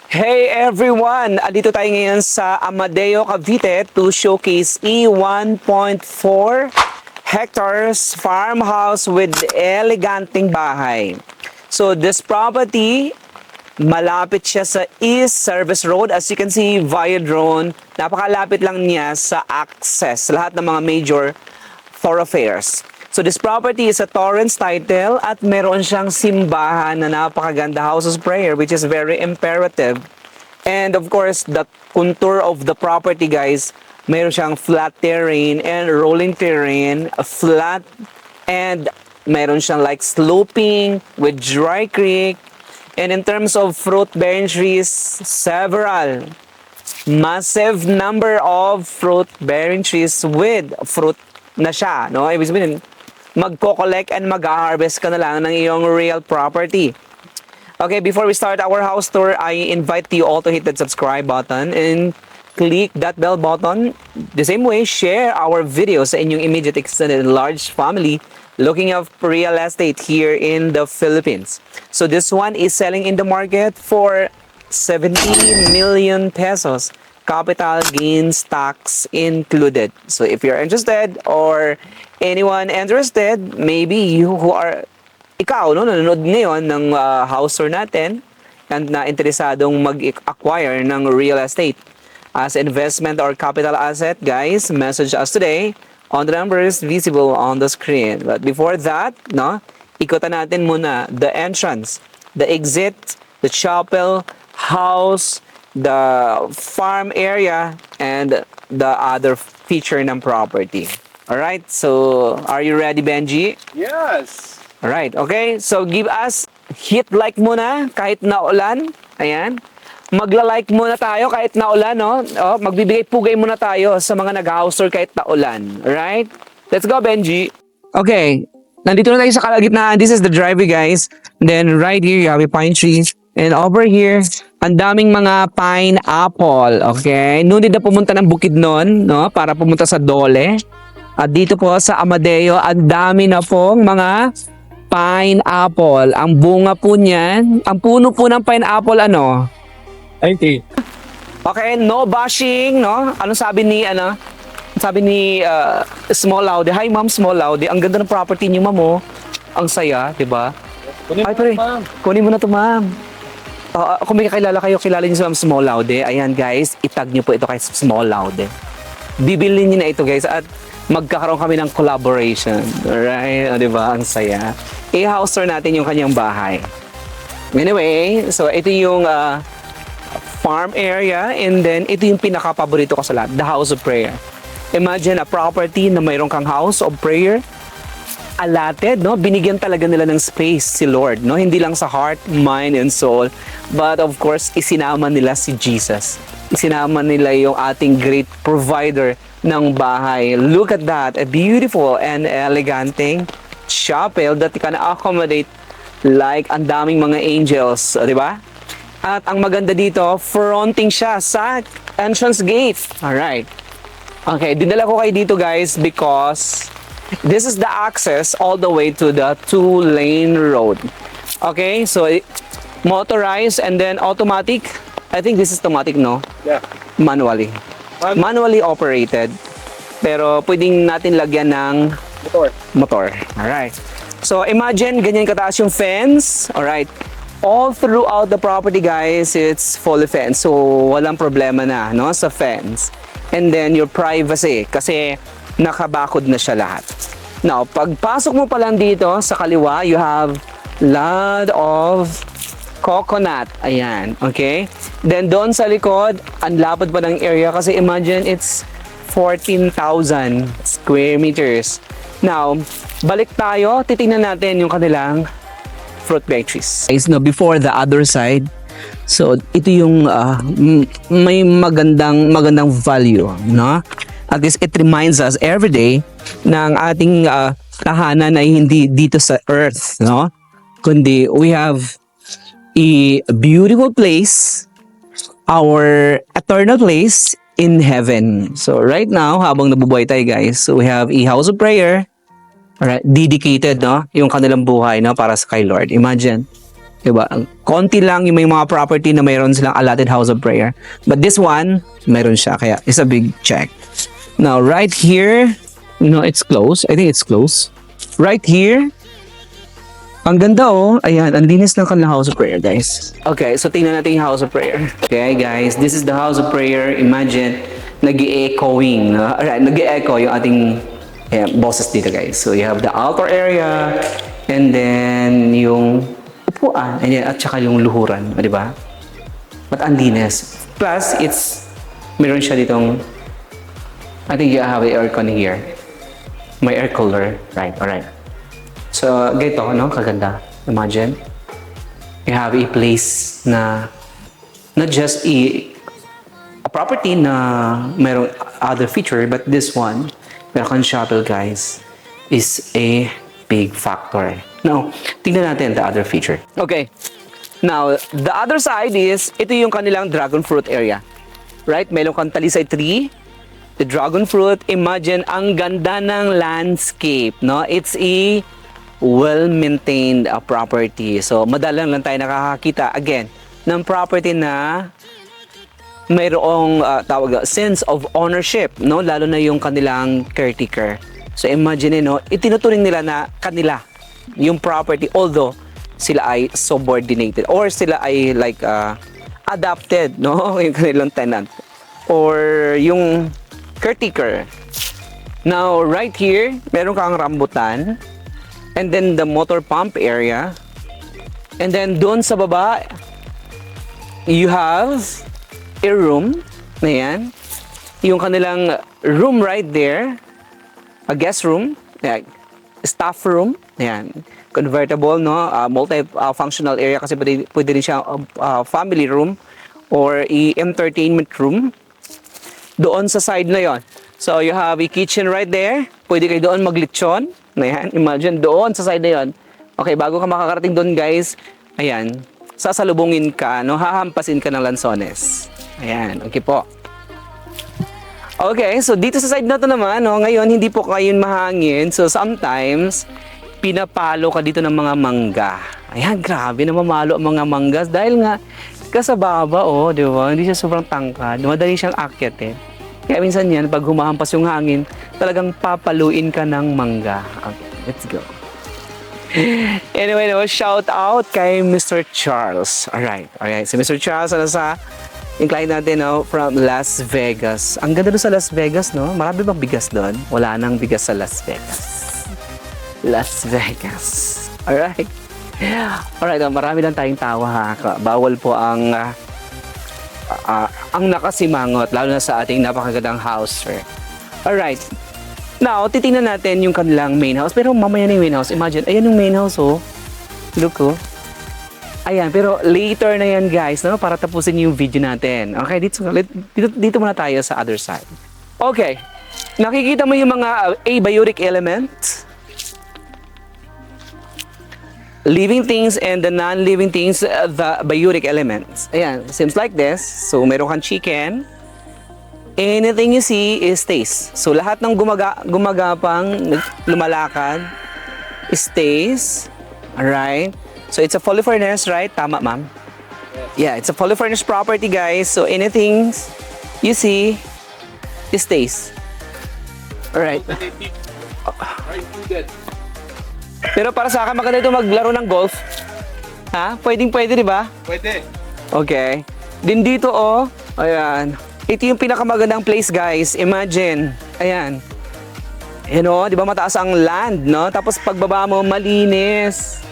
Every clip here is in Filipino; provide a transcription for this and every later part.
Hey everyone! Andito tayo ngayon sa Amadeo, Cavite to showcase E1.4 hectares farmhouse with eleganteng bahay. So this property, malapit siya sa East Service Road. As you can see via drone, napakalapit lang niya sa access, lahat ng mga major thoroughfares. So this property is a Torrens title at meron siyang simbahan na napakaganda, House of Prayer, which is very imperative. And of course, the contour of the property, guys, meron siyang flat terrain and rolling terrain, flat, and meron siyang like sloping with dry creek. And in terms of fruit-bearing trees, several massive number of fruit-bearing trees with fruit na siya, no? Ibig sabihin, magko-collect and mag-harvest ka na lang ng iyong real property. Okay, before we start our house tour, I invite you all to hit that subscribe button and click that bell button. The same way, share our videos sa inyong immediate extended and large family looking of real estate here in the Philippines. So this one is selling in the market for 70 million pesos. Capital gains tax included. So if you're interested or anyone interested, maybe you who are ikaw no nanonood ngayon ng house tour natin and na interesadong mag-acquire ng real estate as investment or capital asset, guys, message us today on the numbers visible on the screen. But before that, no, ikutan natin muna the entrance, the exit, the chapel, house, the farm area, and the other feature ng property. Alright, so are you ready, Benji? Yes! Alright, okay. So give us, hit like muna kahit naulan. Ayan. Magla-like muna tayo kahit naulan, no? Oh, magbibigay pugay muna tayo sa mga nag-house tour kahit naulan. Alright? Let's go, Benji. Okay. Nandito na tayo sa kalagitnaan. This is the driveway, guys. Then right here, you have a pine tree. And over here, ang daming mga pineapple. Okay? No need na pumunta ng Bukidnon, no? Para pumunta sa Dole. At dito po sa Amadeo, ang dami na pong mga pineapple. Ang bunga po niyan, ang puno po ng pineapple, ano? 90. Okay, no bashing, no? Ano sabi ni, sabi ni Small Laude? Hi, Ma'am Small Laude. Ang ganda ng property niyo, Ma'am, oh. Ang saya, di ba? Kunin Ay, mo, pre, ma'am. kunin mo na to, Ma'am. Kung may kakilala kayo, kilala niyo si Ma'am Small Laude. Ayan, guys, itag niyo po ito kay Small Laude. Bibilin niyo na ito, guys, at magkakaroon kami ng collaboration. Alright? O, diba? Ang saya. I-house tour natin yung kanyang bahay. Anyway, so ito yung farm area, and then ito yung pinaka-paborito ko sa lahat, the House of Prayer. Imagine a property na mayroon kang House of Prayer, allotted, no? Binigyan talaga nila ng space si Lord, no? Hindi lang sa heart, mind, and soul, but of course, isinama nila si Jesus. Isinama nila yung ating great provider ng bahay. Look at that, a beautiful and eleganteng chapel that can accommodate like ang daming mga angels, di ba? At ang maganda dito, fronting siya sa entrance gate. Alright. Okay, dinala ko kayo dito, guys, because this is the access all the way to the 2-lane road. Okay, so motorized and then automatic. I think this is automatic, no? Yeah. Manually. Manually operated. Pero pwedeng natin lagyan ng Motor. motor. Alright. So imagine, ganyan kataas yung fence. Alright. All throughout the property, guys, it's fully fenced. So walang problema na, no, sa fence. And then your privacy, kasi nakabakod na siya lahat. Now, pagpasok mo pa lang dito sa kaliwa, you have lot of coconut. Ayan, okay? Then doon sa likod, ang lapad pa ng area kasi imagine it's 14,000 square meters. Now, balik tayo, titingnan natin yung kanilang fruit bearing trees. Guys, no, before the other side, so ito yung may magandang value, no? At least it reminds us every day ng ating tahanan ay hindi dito sa earth, no? Kundi we have a beautiful place, our eternal place in heaven. So right now, habang nabubuhay tayo, guys, so we have a house of prayer, alright, dedicated, no, yung kanilang buhay, no, para sa kay Lord. Imagine, Diba? Konti lang yung may mga property na mayroon silang allotted house of prayer. But this one, mayroon siya. Kaya it's a big check. Now, right here, no, it's close. I think it's close. Right here, ang ganda oh. Ayan, ang linis ng kanilang house of prayer, guys. Okay, so tingnan natin yung house of prayer. Okay, guys, this is the house of prayer. Imagine, nag-echoing. Alright, nag-echo yung ating boses dito, guys. So, you have the altar area, and then yung upuan, and then, at saka yung luhuran, di ba? But ang linis. Plus, meron siya ditong, I think you have the aircon here. May air cooler. Right, alright. So, ganito, no? Kaganda. Imagine. You have a place na not just a property na mayroong other feature, but this one, meron kang chapel, guys, is a big factor. Now, tingnan natin the other feature. Okay. Now, the other side is, ito yung kanilang dragon fruit area. Right? Meron kang talisay tree. The dragon fruit, imagine, ang ganda ng landscape, no? It's a well-maintained property. So, madalang lang tayo nakakakita, again, ng property na mayroong sense of ownership, no? Lalo na yung kanilang caretaker. So, imagine, no? Itinuturing nila na kanila yung property, although sila ay subordinated or sila ay like adopted, no? Yung kanilang tenant or yung caretaker. Now, right here, meron kang rambutan. And then the motor pump area. And then doon sa baba, you have a room. Na yan. Yung kanilang room right there. A guest room. Yan. Staff room. Yan. Convertible, no? Multi-functional area kasi pwede rin siya family room or entertainment room. Doon sa side na yon. So, you have a kitchen right there. Pwede kayo doon maglitsyon. Ayan, imagine doon sa side na yon. Okay, bago ka makakarating doon, guys, ayan, sasalubungin ka, no? Hahampasin ka ng lansones. Ayan, okay po. Okay, so dito sa side na to naman, no? Ngayon, hindi po kayo mahangin. So, sometimes, pinapalo ka dito ng mga mangga. Ayan, grabe, namamalo ang mga manggas. Dahil nga, kasababa, oh, di ba? Hindi siya sobrang tangkad. Madali siyang akyatin. Kaya minsan yan, pag humahampas yung hangin, talagang papaluin ka ng mangga. Okay, let's go. Anyway, no, shout out kay Mr. Charles. Alright. So Mr. Charles, ano sa yung client natin, no, from Las Vegas. Ang ganda doon sa Las Vegas, no? Marami bang bigas doon? Wala nang bigas sa Las Vegas. Las Vegas. Alright. Alright, marami lang tayong tawa, ha. Bawal po ang nakasimangot, lalo na sa ating napakagandang house. Alright. Now, titingnan natin yung kanilang main house. Pero mamaya na yung main house. Imagine, ayan yung main house, oh. Look, oh. Ayan, pero later na yan, guys, no? Para tapusin yung video natin. Okay, dito muna tayo sa other side. Okay. Nakikita mo yung mga abiotic elements? Living things and the non-living things, the biotic elements. Ayan, seems like this. So, meron kang chicken. Anything you see is stays. So, lahat ng gumagapang, lumalakad, stays. Alright? So, it's a fully furnished, right? Tama, ma'am? Yeah, it's a fully furnished property, guys. So, anything you see, is stays. Alright. Pero para sa akin, maganda ito maglaro ng golf. Ha? Pwede, di ba? Pwede. Okay. Din dito, oh. Ayan. Ito yung pinakamagandang place, guys. Imagine. Ayan. You know, di ba mataas ang land, no? Tapos pagbaba mo, malinis.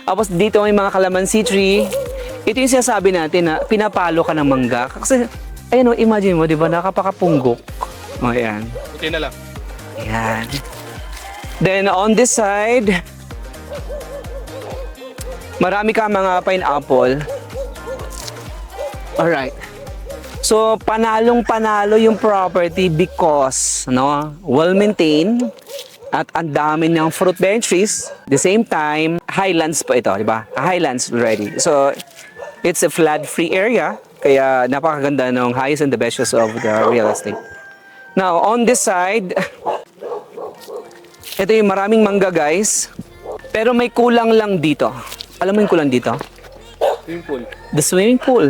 Tapos dito may mga calamansi tree. Ito yung sinasabi natin na pinapalo ka ng mangga. Kasi, ayan, oh, imagine mo, di ba? Nakapakapunggok. O, ayan. Puti na lang. Ayan. Then, on this side, marami ka mga pineapple. Alright. So, panalong-panalo yung property because, no, well-maintained at ang dami ng fruit-bearing trees. The same time, highlands po ito, di ba? Highlands already. So, it's a flood-free area. Kaya, napakaganda ng highest and the best use of the real estate. Now, on this side, ito yung maraming mangga, guys. Pero may kulang lang dito. Alam mo yung kulang dito? Swimming pool. The swimming pool.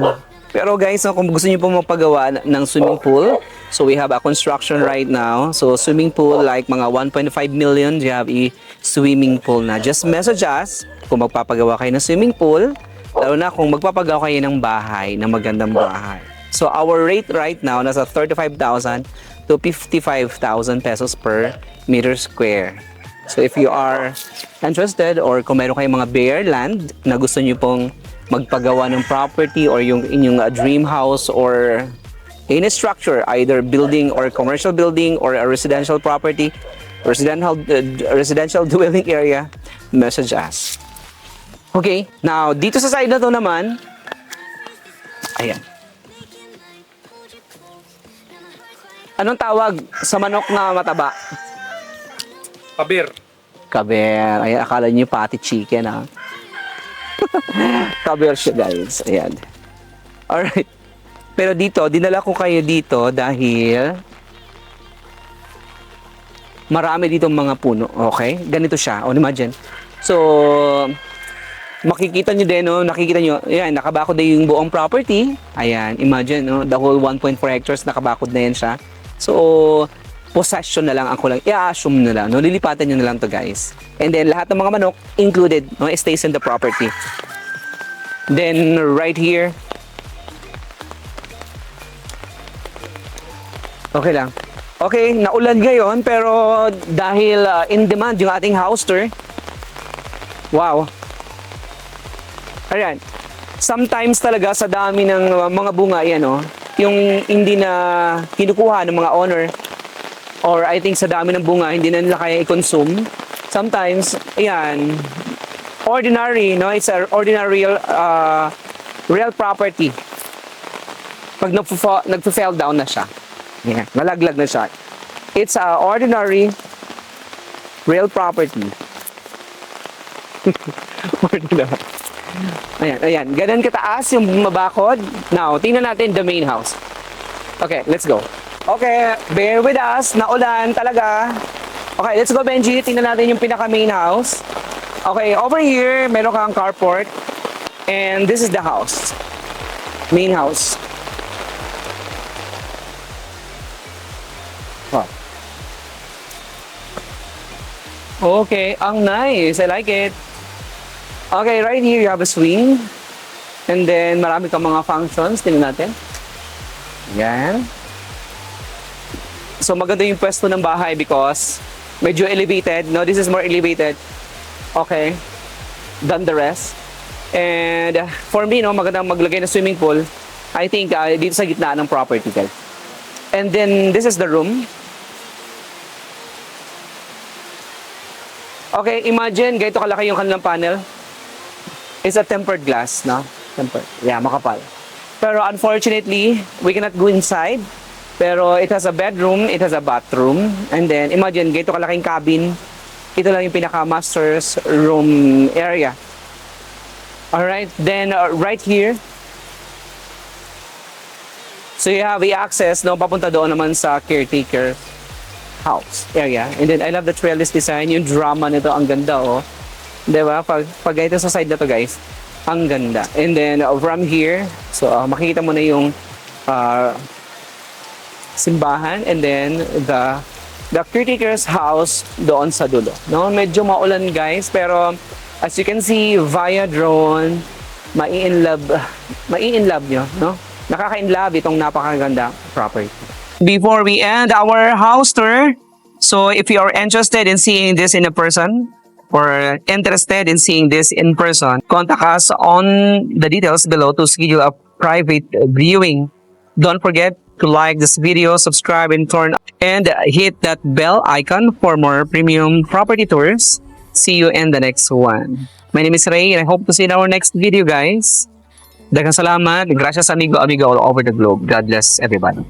Pero guys, no, kung gusto niyo po magpagawa ng swimming pool, so we have a construction right now. So swimming pool like mga 1.5 million, you have a swimming pool na. Just message us kung magpapagawa kayo ng swimming pool, lalo na kung magpapagawa kayo ng bahay, ng magandang bahay. So our rate right now nasa 35,000 to 55,000 pesos per meter square. So if you are interested or kung meron kayong mga bare land na gusto niyo pong magpagawa ng property or yung inyong dream house or any structure, either building or commercial building or a residential property, residential dwelling area, message us. Okay, now dito sa side na to naman, ayan. Anong tawag sa manok na mataba? Kabir. Kaber. Ayan, akala niyo pati chicken, ha? Kaber siya, guys. Ayan. Alright. Pero dito, dinala ko kayo dito dahil marami dito mga puno. Okay? Ganito siya. O, imagine. So, makikita nyo din, no? Nakikita nyo, ayan, nakabakod na yung buong property. Ayan, imagine, no? The whole 1.4 hectares, nakabakod na yan siya. So, possession na lang ang kulang. I-assume na lang, no? Lilipatan nyo na lang to, guys. And then, lahat ng mga manok included, no? Stays in the property. Then, right here. Okay lang. Okay, naulan ngayon, pero dahil in demand yung ating house tour. Wow. Ayan. Sometimes talaga sa dami ng mga bunga, yan, oh, yung hindi na kinukuha ng mga owner, or I think sa dami ng bunga, hindi na nila kaya i-consume. Sometimes, ayan, ordinary, no? It's an ordinary real property. Pag nagpo-fell down na siya. Yeah, nalaglag na siya. It's a ordinary real property. Ordinary. Ayan, ayan. Ganun kataas yung mabakod. Now, tingnan natin the main house. Okay, let's go. Okay, bear with us. Naulan talaga. Okay, let's go, Benji. Tingnan natin yung pinaka main house. Okay, over here, meron kang carport. And this is the house. Main house. Wow. Okay, ang nice. I like it. Okay, right here you have a swing. And then marami kang mga functions. Tingnan natin. Yan. So maganda yung pwesto ng bahay because medyo elevated. No, this is more elevated. Okay. Than the rest. And for me, no, magandang maglagay ng swimming pool. I think dito sa gitna ng property, guys. And then this is the room. Okay, imagine ganito kalaki yung kanilang panel. It's a tempered glass, no? Tempered. Yeah, makapal. Pero unfortunately, we cannot go inside. Pero it has a bedroom, it has a bathroom. And then, imagine, ganito kalaking cabin. Ito lang yung pinaka-master's room area. Alright, then right here. So you have the access, no? Papunta doon naman sa caretaker house area. And then, I love the trellis design. Yung drama nito, ang ganda, oh. Diba? Pag ganito sa side na to, guys, ang ganda. And then, from here, so makikita mo na yung simbahan, and then the caretaker's house doon sa dulo. No, medyo maulan, guys, pero as you can see via drone, mai-in-love nyo, no? Nakaka-in-love itong napakaganda property. Before we end our house tour, so if you are interested in seeing this in a person or interested in seeing this in person, contact us on the details below to schedule a private viewing. Don't forget to like this video, subscribe, and hit that bell icon for more premium property tours. See you in the next one. My name is Ray, and I hope to see you in our next video, guys. Daghang salamat. Gracias, amigo all over the globe. God bless everybody.